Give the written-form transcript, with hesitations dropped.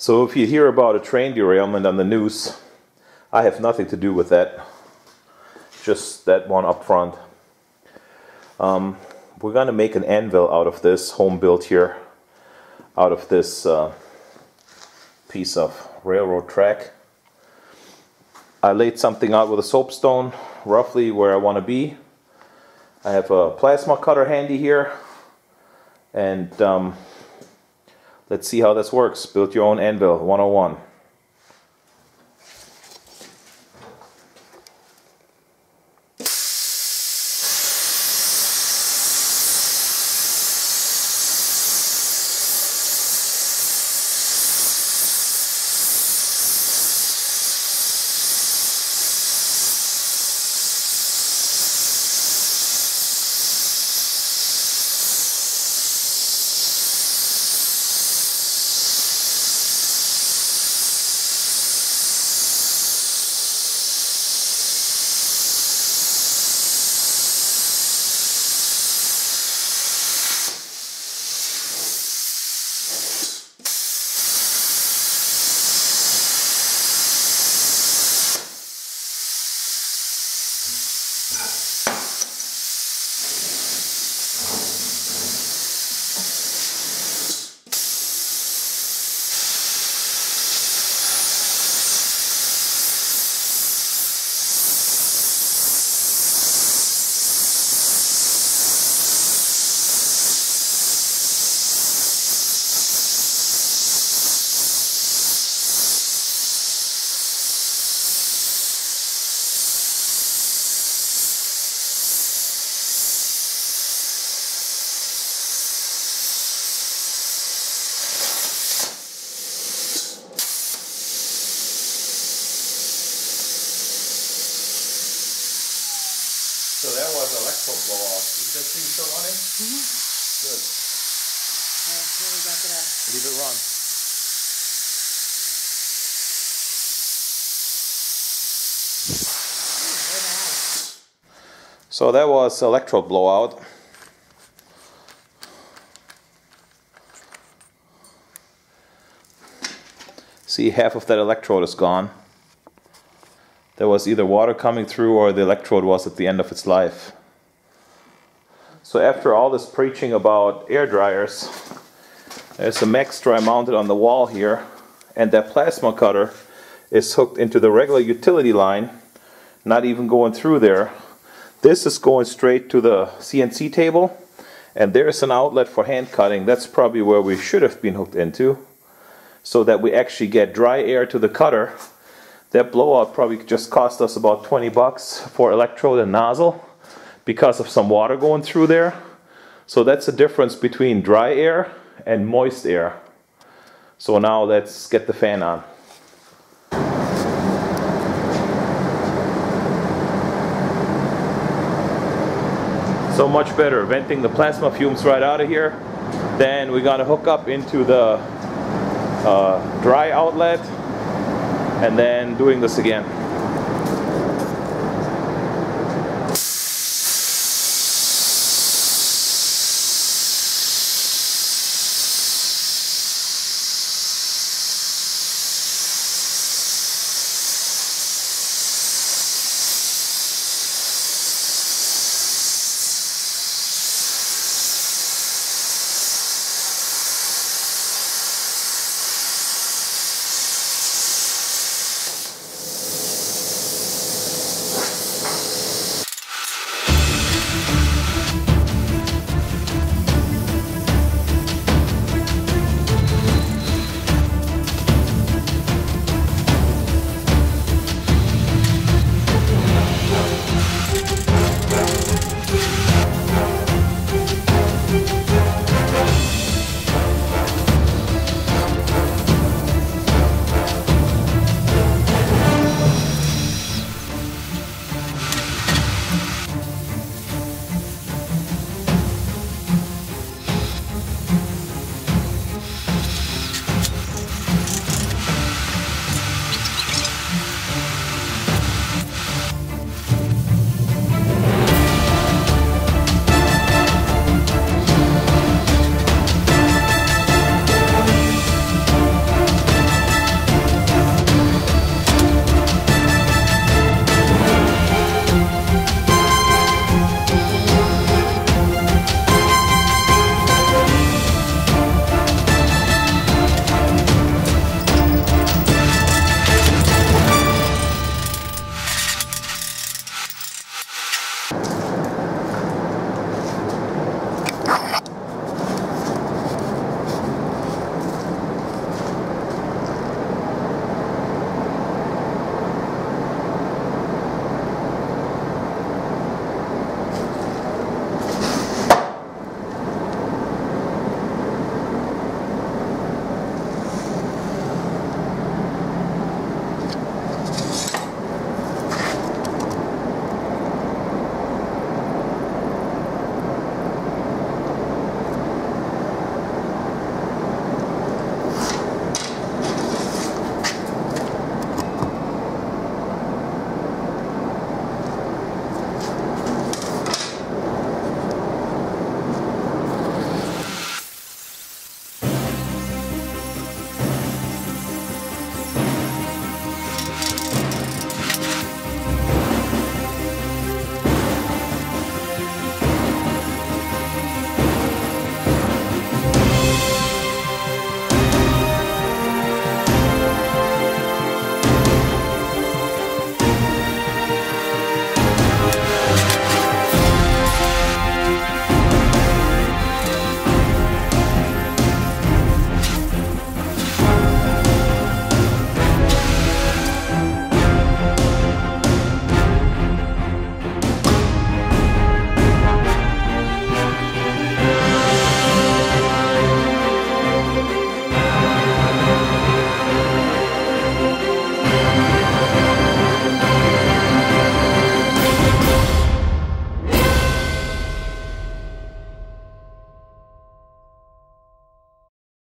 So if you hear about a train derailment on the news, I have nothing to do with that. Just that one up front. We're going to make an anvil out of this, home built here, out of this piece of railroad track. I laid something out with a soapstone, roughly where I want to be. I have a plasma cutter handy here, and let's see how this works. Build your own anvil 101. So that was electrode blowout. Is this thing still running? Mm-hmm. Good. Really back it up. Leave it run. So that was electrode blowout. See, half of that electrode is gone. There was either water coming through or the electrode was at the end of its life. So after all this preaching about air dryers, there's a max dry mounted on the wall here, and that plasma cutter is hooked into the regular utility line, not even going through there. This is going straight to the CNC table, and there's an outlet for hand cutting. That's probably where we should have been hooked into, so that we actually get dry air to the cutter. That blowout probably just cost us about 20 bucks for electrode and nozzle because of some water going through there. So that's the difference between dry air and moist air. So now let's get the fan on. So much better, venting the plasma fumes right out of here. Then we're gonna hook up into the dry outlet, and then doing this again.